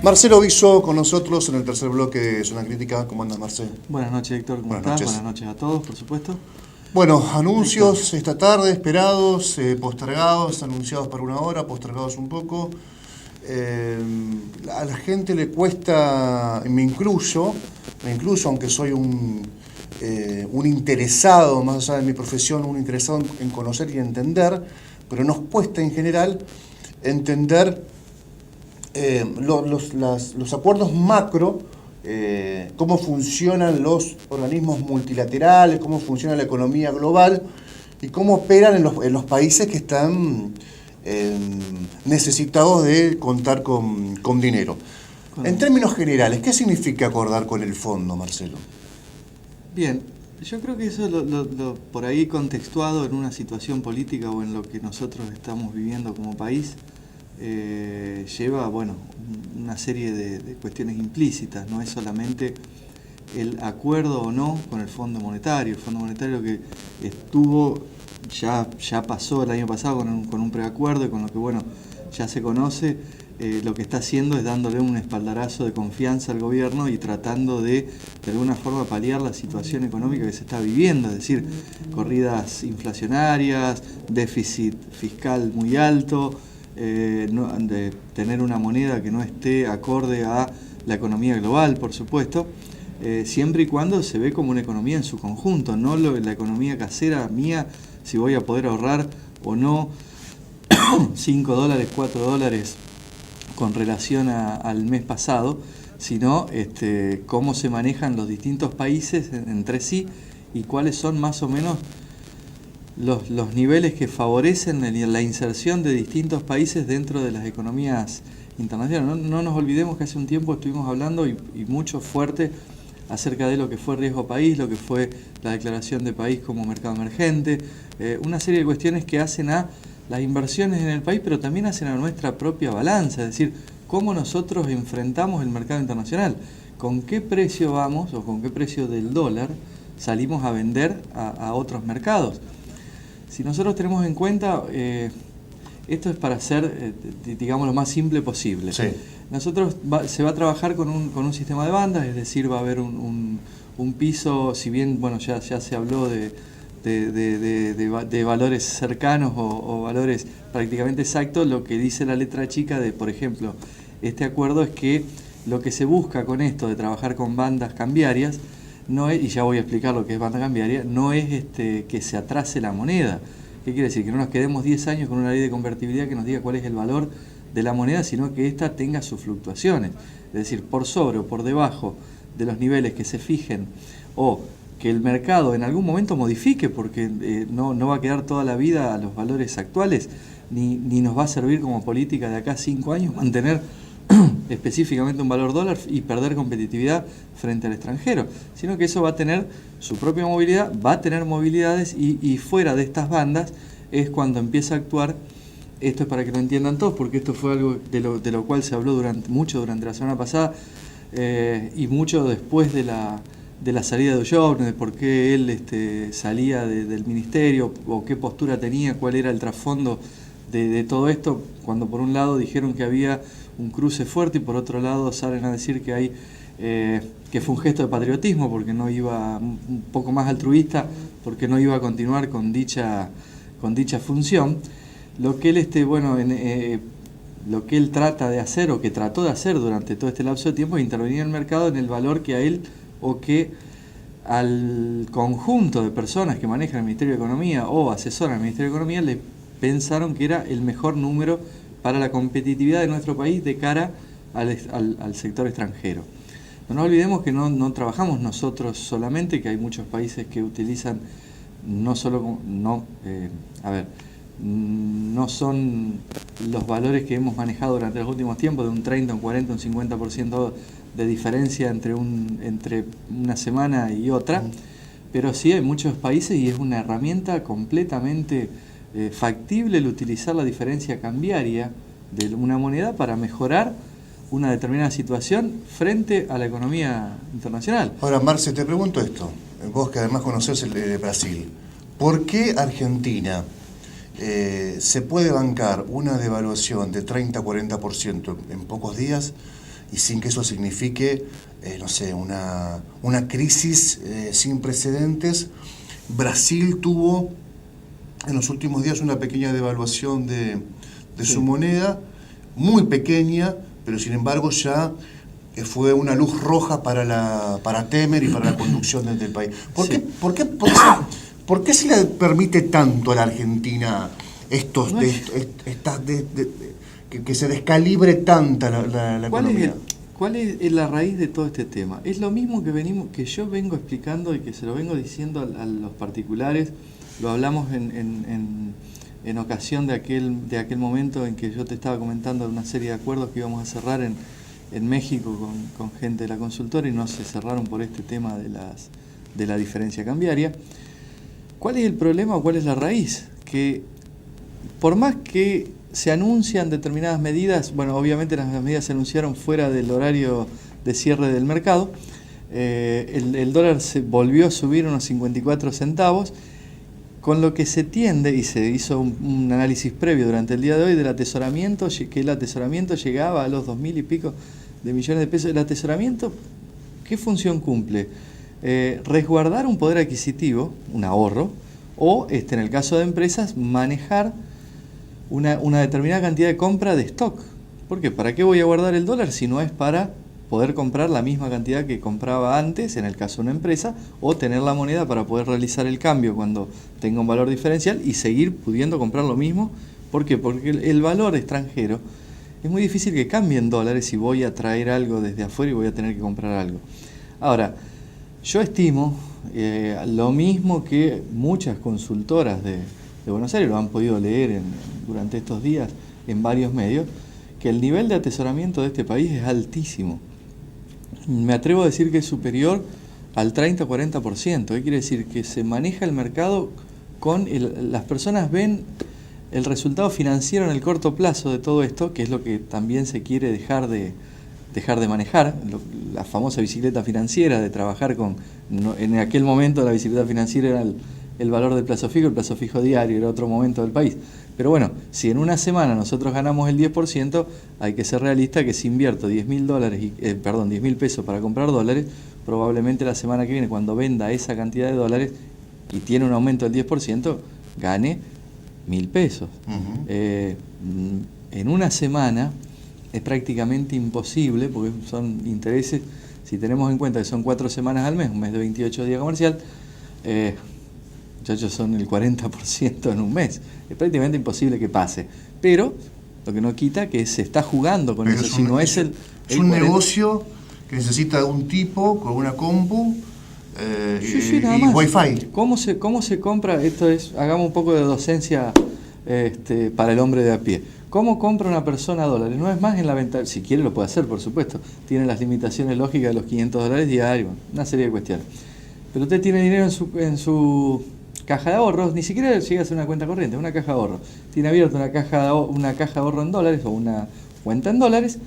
Marcelo Viso con nosotros en el tercer bloque de Zona Crítica. ¿Cómo andas, Marcelo? Buenas noches, Héctor. ¿Cómo estás? Buenas noches a todos, por supuesto. Bueno, anuncios esta tarde esperados, postergados, anunciados para una hora, postergados un poco. A la gente le cuesta, me incluyo, aunque soy un interesado, más allá de mi profesión, un interesado en conocer y entender, pero nos cuesta en general entender los acuerdos macro, cómo funcionan los organismos multilaterales, cómo funciona la economía global y cómo operan en los países que están necesitados de contar con dinero. En términos generales, ¿qué significa acordar con el fondo, Marcelo? Bien, yo creo que eso por ahí contextuado en una situación política o en lo que nosotros estamos viviendo como país, lleva, bueno, una serie de cuestiones implícitas. No es solamente el acuerdo o no con el Fondo Monetario. El Fondo Monetario que estuvo, ya pasó el año pasado con un preacuerdo y con lo que, bueno, ya se conoce. Lo que está haciendo es dándole un espaldarazo de confianza al gobierno y tratando de alguna forma paliar la situación económica que se está viviendo, es decir, corridas inflacionarias, déficit fiscal muy alto, de tener una moneda que no esté acorde a la economía global, por supuesto, siempre y cuando se ve como una economía en su conjunto, no la economía casera mía, si voy a poder ahorrar o no $5, $4 con relación al mes pasado, sino cómo se manejan los distintos países entre sí y cuáles son más o menos los niveles que favorecen la inserción de distintos países dentro de las economías internacionales. No nos olvidemos que hace un tiempo estuvimos hablando y mucho fuerte acerca de lo que fue riesgo país, lo que fue la declaración de país como mercado emergente, una serie de cuestiones que hacen a las inversiones en el país, pero también hacen a nuestra propia balanza, es decir, cómo nosotros enfrentamos el mercado internacional, con qué precio vamos o con qué precio del dólar salimos a vender a otros mercados. Si nosotros tenemos en cuenta, esto es para ser, digamos, lo más simple posible. Sí. Nosotros se va a trabajar con un sistema de bandas, es decir, va a haber un piso, si bien, bueno, ya se habló de valores cercanos o valores prácticamente exactos, lo que dice la letra chica de, por ejemplo, este acuerdo es que lo que se busca con esto de trabajar con bandas cambiarias, no es, y ya voy a explicar lo que es banda cambiaria, no es que se atrase la moneda. ¿Qué quiere decir? Que no nos quedemos 10 años con una ley de convertibilidad que nos diga cuál es el valor de la moneda, sino que ésta tenga sus fluctuaciones. Es decir, por sobre o por debajo de los niveles que se fijen o que el mercado en algún momento modifique, porque no va a quedar toda la vida a los valores actuales, ni nos va a servir como política de acá a 5 años mantener específicamente un valor dólar y perder competitividad frente al extranjero, sino que eso va a tener su propia movilidad, va a tener movilidades y fuera de estas bandas es cuando empieza a actuar. Esto es para que lo entiendan todos, porque esto fue algo de lo cual se habló mucho durante la semana pasada y mucho después de la salida de Ulloa, de por qué él salía del ministerio o qué postura tenía, cuál era el trasfondo de todo esto, cuando por un lado dijeron que había un cruce fuerte y por otro lado salen a decir que hay que fue un gesto de patriotismo porque no iba, un poco más altruista, porque no iba a continuar con dicha función. Lo que él lo que él trata de hacer o que trató de hacer durante todo este lapso de tiempo es intervenir en el mercado en el valor que a él o que al conjunto de personas que manejan el Ministerio de Economía o asesoran al Ministerio de Economía le pensaron que era el mejor número para la competitividad de nuestro país de cara al sector extranjero. No nos olvidemos que no trabajamos nosotros solamente, que hay muchos países que utilizan no son los valores que hemos manejado durante los últimos tiempos, de un 30, un 40, un 50% de diferencia entre una semana y otra, pero sí hay muchos países y es una herramienta completamente factible el utilizar la diferencia cambiaria de una moneda para mejorar una determinada situación frente a la economía internacional. Ahora, Marce, te pregunto esto, vos que además conocés el de Brasil, ¿por qué Argentina se puede bancar una devaluación de 30-40% en pocos días y sin que eso signifique, no sé, una crisis sin precedentes. Brasil tuvo en los últimos días una pequeña devaluación de su moneda, muy pequeña, pero sin embargo ya fue una luz roja para Temer y para la conducción del país. ¿Por qué se le permite tanto a la Argentina que se descalibre tanta la economía? ¿Cuál es la raíz de todo este tema? Es lo mismo que yo vengo explicando y que se lo vengo diciendo a los particulares. Lo hablamos en ocasión de aquel momento en que yo te estaba comentando una serie de acuerdos que íbamos a cerrar en México con gente de la consultora y no se cerraron por este tema de la diferencia cambiaria. ¿Cuál es el problema o cuál es la raíz? Que por más que se anuncian determinadas medidas, bueno, obviamente las medidas se anunciaron fuera del horario de cierre del mercado, el dólar se volvió a subir unos 54 centavos, con lo que se tiende, y se hizo un análisis previo durante el día de hoy del atesoramiento, que el atesoramiento llegaba a los 2.000 y pico de millones de pesos. El atesoramiento, ¿qué función cumple? Resguardar un poder adquisitivo, un ahorro, o en el caso de empresas, manejar una determinada cantidad de compra de stock. ¿Por qué? ¿Para qué voy a guardar el dólar si no es para poder comprar la misma cantidad que compraba antes, en el caso de una empresa, o tener la moneda para poder realizar el cambio cuando tenga un valor diferencial y seguir pudiendo comprar lo mismo? ¿Por qué? Porque el valor extranjero es muy difícil que cambie en dólares si voy a traer algo desde afuera y voy a tener que comprar algo. Ahora, yo estimo lo mismo que muchas consultoras de Buenos Aires lo han podido leer durante estos días en varios medios, que el nivel de atesoramiento de este país es altísimo. Me atrevo a decir que es superior al 30-40%. ¿Qué quiere decir? Que se maneja el mercado las personas ven el resultado financiero en el corto plazo de todo esto, que es lo que también se quiere dejar de manejar, la famosa bicicleta financiera, de trabajar en aquel momento la bicicleta financiera era el valor del plazo fijo, el plazo fijo diario, era otro momento del país. Pero bueno, si en una semana nosotros ganamos el 10%, hay que ser realista que si invierto 10.000 pesos para comprar dólares, probablemente la semana que viene, cuando venda esa cantidad de dólares y tiene un aumento del 10%, gane 1.000 pesos. En una semana es prácticamente imposible, porque son intereses, si tenemos en cuenta que son 4 semanas al mes, un mes de 28 días comercial, muchachos, son el 40% en un mes. Es prácticamente imposible que pase. Pero lo que no quita que se está jugando con eso. Si no es un negocio que necesita de un tipo con una compu y wifi. ¿Cómo se compra? Hagamos un poco de docencia para el hombre de a pie. ¿Cómo compra una persona dólares? No es más en la venta, si quiere lo puede hacer, por supuesto. Tiene las limitaciones lógicas de los $500 diarios, una serie de cuestiones. Pero usted tiene dinero en su caja de ahorros, ni siquiera llega a ser una cuenta corriente, una caja de ahorros. Tiene abierta una caja de ahorro en dólares o una cuenta en dólares,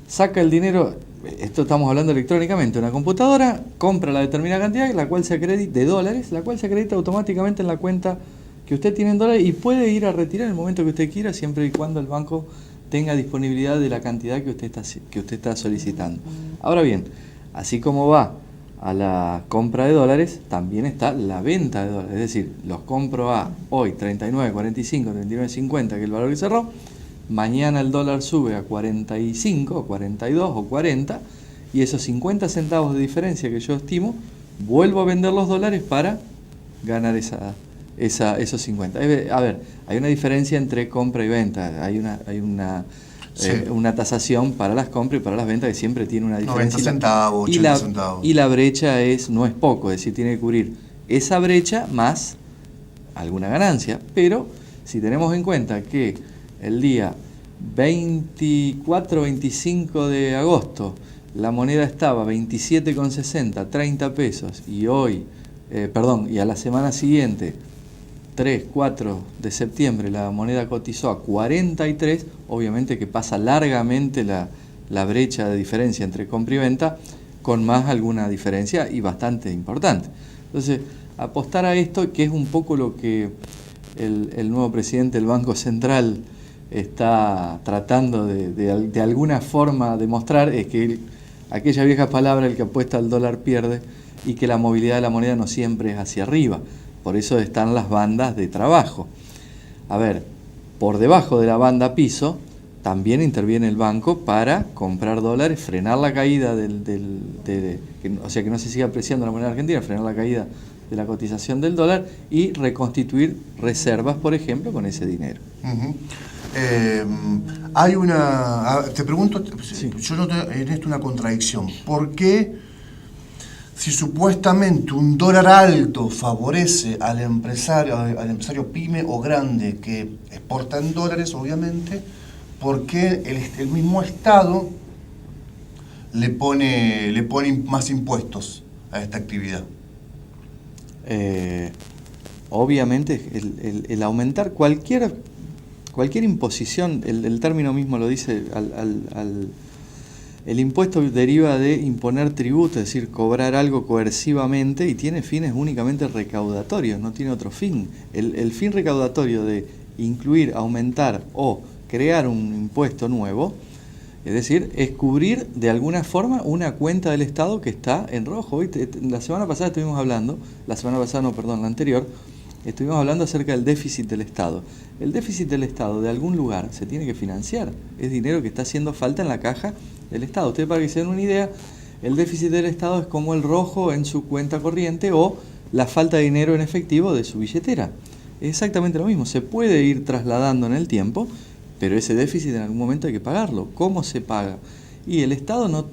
saca el dinero, esto estamos hablando electrónicamente, una computadora, compra la determinada cantidad, la cual se acredita de dólares, la cual se acredita automáticamente en la cuenta que usted tiene en dólares y puede ir a retirar en el momento que usted quiera, siempre y cuando el banco tenga disponibilidad de la cantidad que usted está solicitando. Ahora bien, así como va a la compra de dólares, también está la venta de dólares. Es decir, los compro a hoy 39.45, 39.50, que es el valor que cerró. Mañana el dólar sube a 45, 42 o 40, y esos 50 centavos de diferencia que yo estimo, vuelvo a vender los dólares para ganar esos 50. A ver, hay una diferencia entre compra y venta. Hay una tasación para las compras y para las ventas que siempre tiene una diferencia. 90 centavos, 80 centavos. Y la brecha no es poco, es decir, tiene que cubrir esa brecha más alguna ganancia. Pero si tenemos en cuenta que el día 24-25 de agosto la moneda estaba 27,60, 30 pesos, y y a la semana siguiente 3-4 de septiembre la moneda cotizó a 43, obviamente que pasa largamente la brecha de diferencia entre compra y venta, con más alguna diferencia y bastante importante. Entonces, apostar a esto, que es un poco lo que el nuevo presidente del Banco Central está tratando de alguna forma demostrar es que aquella vieja palabra, el que apuesta al dólar pierde, y que la movilidad de la moneda no siempre es hacia arriba. Por eso están las bandas de trabajo. A ver, por debajo de la banda piso también interviene el banco para comprar dólares, frenar la caída o sea, que no se siga apreciando la moneda argentina, frenar la caída de la cotización del dólar y reconstituir reservas, por ejemplo, con ese dinero. Hay te pregunto, sí. Yo noto en esto una contradicción. ¿Por qué, si supuestamente un dólar alto favorece al empresario pyme o grande que exporta en dólares, obviamente, por qué el mismo Estado le pone más impuestos a esta actividad? Obviamente el aumentar cualquier imposición, el término mismo lo dice, el impuesto deriva de imponer tributo, es decir, cobrar algo coercivamente, y tiene fines únicamente recaudatorios, no tiene otro fin. El fin recaudatorio de incluir, aumentar o crear un impuesto nuevo, es decir, es cubrir de alguna forma una cuenta del Estado que está en rojo. La semana pasada estuvimos hablando, la anterior, estuvimos hablando acerca del déficit del Estado. El déficit del Estado de algún lugar se tiene que financiar, es dinero que está haciendo falta en la caja del Estado. Ustedes, para que se den una idea, el déficit del Estado es como el rojo en su cuenta corriente o la falta de dinero en efectivo de su billetera. Es exactamente lo mismo, se puede ir trasladando en el tiempo, pero ese déficit en algún momento hay que pagarlo. ¿Cómo se paga? Y el Estado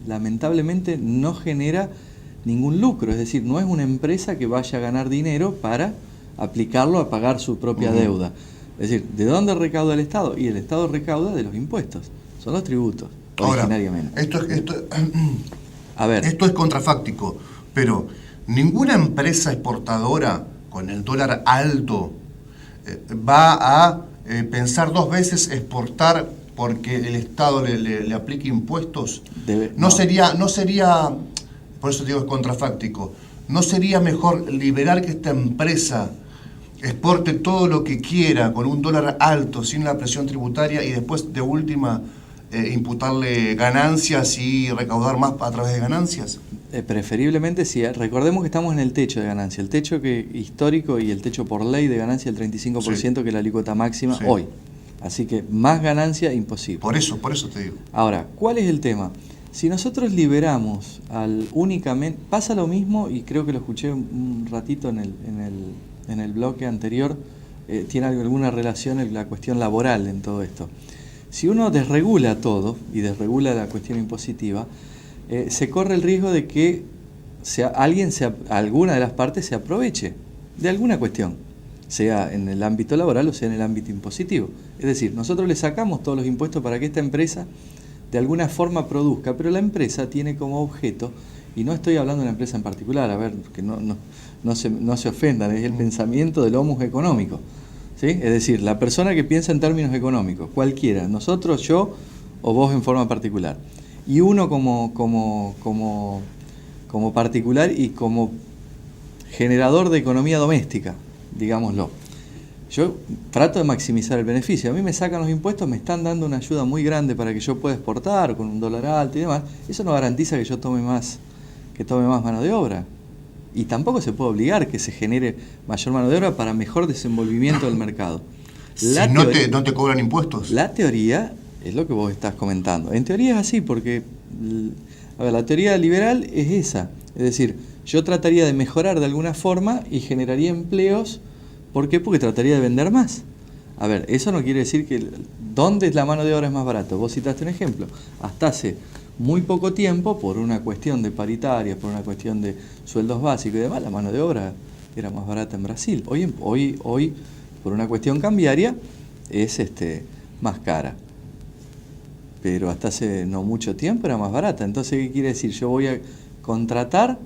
lamentablemente no genera ningún lucro, es decir, no es una empresa que vaya a ganar dinero para aplicarlo a pagar su propia deuda. Es decir, ¿de dónde recauda el Estado? Y el Estado recauda de los impuestos, son los tributos, originariamente. Ahora, esto es contrafáctico, pero ninguna empresa exportadora con el dólar alto va a pensar dos veces exportar porque el Estado le aplique impuestos. No sería, por eso digo es contrafáctico, ¿no sería mejor liberar que esta empresa exporte todo lo que quiera con un dólar alto, sin la presión tributaria, y después de última imputarle ganancias y recaudar más a través de ganancias? Preferiblemente sí. Recordemos que estamos en el techo de ganancia, el techo histórico y el techo por ley de ganancia del 35%, sí, que es la alícuota máxima, sí, hoy. Así que más ganancia imposible. Por eso te digo. Ahora, ¿cuál es el tema? Si nosotros liberamos únicamente, pasa lo mismo, y creo que lo escuché un ratito en el bloque anterior, tiene alguna relación en la cuestión laboral en todo esto. Si uno desregula todo y desregula la cuestión impositiva, se corre el riesgo de que alguna de las partes se aproveche de alguna cuestión, sea en el ámbito laboral o sea en el ámbito impositivo. Es decir, nosotros le sacamos todos los impuestos para que esta empresa de alguna forma produzca, pero la empresa tiene como objeto, y no estoy hablando de una empresa en particular, a ver, que no se ofendan, es el pensamiento del homus económico, ¿sí? Es decir, la persona que piensa en términos económicos, cualquiera, nosotros, yo o vos en forma particular, y uno como particular y como generador de economía doméstica, digámoslo. Yo trato de maximizar el beneficio. A mí me sacan los impuestos, me están dando una ayuda muy grande para que yo pueda exportar con un dólar alto y demás. Eso no garantiza que yo tome más mano de obra. Y tampoco se puede obligar que se genere mayor mano de obra para mejor desenvolvimiento del mercado. No te cobran impuestos. La teoría es lo que vos estás comentando. En teoría es así, porque la teoría liberal es esa. Es decir, yo trataría de mejorar de alguna forma y generaría empleos. ¿Por qué? Porque trataría de vender más. A ver, eso no quiere decir que... ¿Dónde la mano de obra es más barata? Vos citaste un ejemplo. Hasta hace muy poco tiempo, por una cuestión de paritarias, por una cuestión de sueldos básicos y demás, la mano de obra era más barata en Brasil. Hoy por una cuestión cambiaria, es más cara. Pero hasta hace no mucho tiempo era más barata. Entonces, ¿qué quiere decir? Yo voy a contratar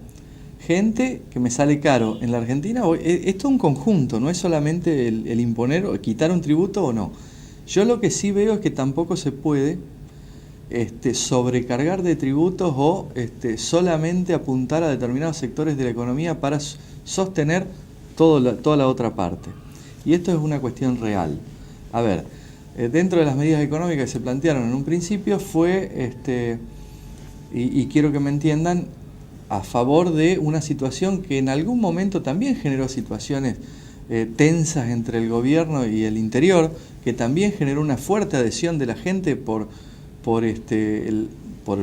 gente que me sale caro en la Argentina. Esto es un conjunto, no es solamente el imponer o quitar un tributo o no. Yo lo que sí veo es que tampoco se puede sobrecargar de tributos o solamente apuntar a determinados sectores de la economía para sostener toda la otra parte. Y esto es una cuestión real. A ver, dentro de las medidas económicas que se plantearon en un principio fue, y quiero que me entiendan, a favor de una situación que en algún momento también generó situaciones tensas entre el gobierno y el interior, que también generó una fuerte adhesión de la gente por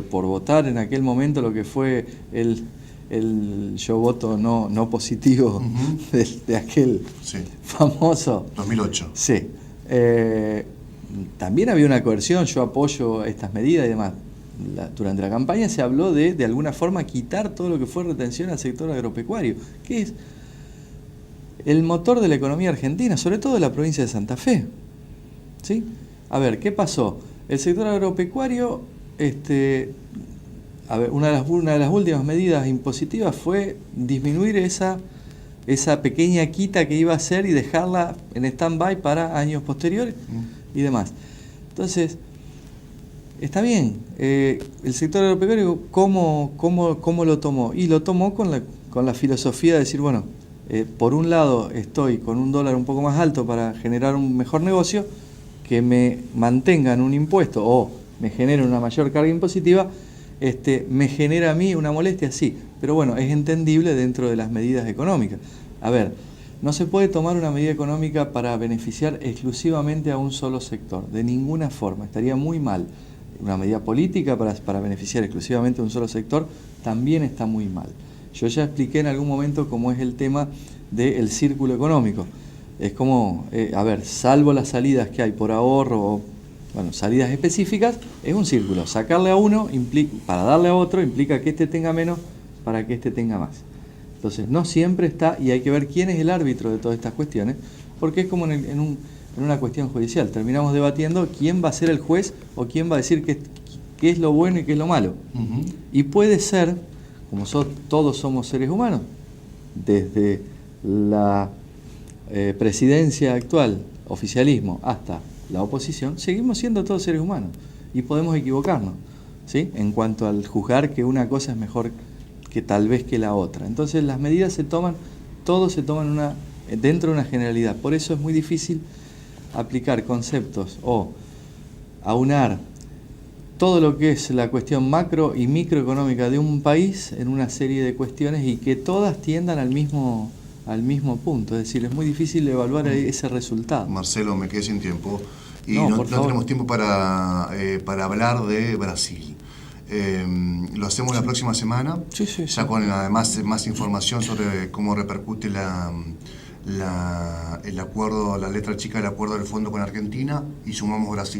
votar en aquel momento lo que fue el yo voto no positivo de aquel famoso 2008. Sí. También había una coerción, yo apoyo estas medidas y demás. Durante la campaña se habló de alguna forma quitar todo lo que fue retención al sector agropecuario, que es el motor de la economía argentina, sobre todo de la provincia de Santa Fe. ¿Sí? A ver, ¿qué pasó? El sector agropecuario, una de las últimas medidas impositivas fue disminuir esa pequeña quita que iba a hacer y dejarla en stand-by para años posteriores y demás. Entonces, está bien, el sector agropecuario, ¿cómo lo tomó? Y lo tomó con la filosofía de decir, bueno, por un lado estoy con un dólar un poco más alto para generar un mejor negocio, que me mantengan un impuesto o me generen una mayor carga impositiva, me genera a mí una molestia, sí, pero bueno, es entendible dentro de las medidas económicas. A ver, no se puede tomar una medida económica para beneficiar exclusivamente a un solo sector, de ninguna forma, estaría muy mal. Una medida política para beneficiar exclusivamente a un solo sector también está muy mal. Yo ya expliqué en algún momento cómo es el tema del círculo económico. Es como, salvo las salidas que hay por ahorro o salidas específicas, es un círculo. Sacarle a uno para darle a otro implica que este tenga menos para que este tenga más. Entonces, no siempre está, y hay que ver quién es el árbitro de todas estas cuestiones, porque es como en una cuestión judicial. Terminamos debatiendo quién va a ser el juez o quién va a decir qué es lo bueno y qué es lo malo. Y puede ser, como todos somos seres humanos, desde la presidencia actual, oficialismo, hasta la oposición, seguimos siendo todos seres humanos y podemos equivocarnos, ¿sí? En cuanto al juzgar que una cosa es mejor que tal vez que la otra. Entonces las medidas todos se toman dentro de una generalidad. Por eso es muy difícil aplicar conceptos o aunar todo lo que es la cuestión macro y microeconómica de un país en una serie de cuestiones y que todas tiendan al mismo punto. Es decir, es muy difícil evaluar ese resultado. Marcelo, me quedé sin tiempo y no tenemos tiempo para hablar de Brasil. Lo hacemos la próxima semana, ya con además más información sobre cómo repercute el acuerdo, la letra chica del acuerdo del fondo con Argentina, y sumamos Brasil.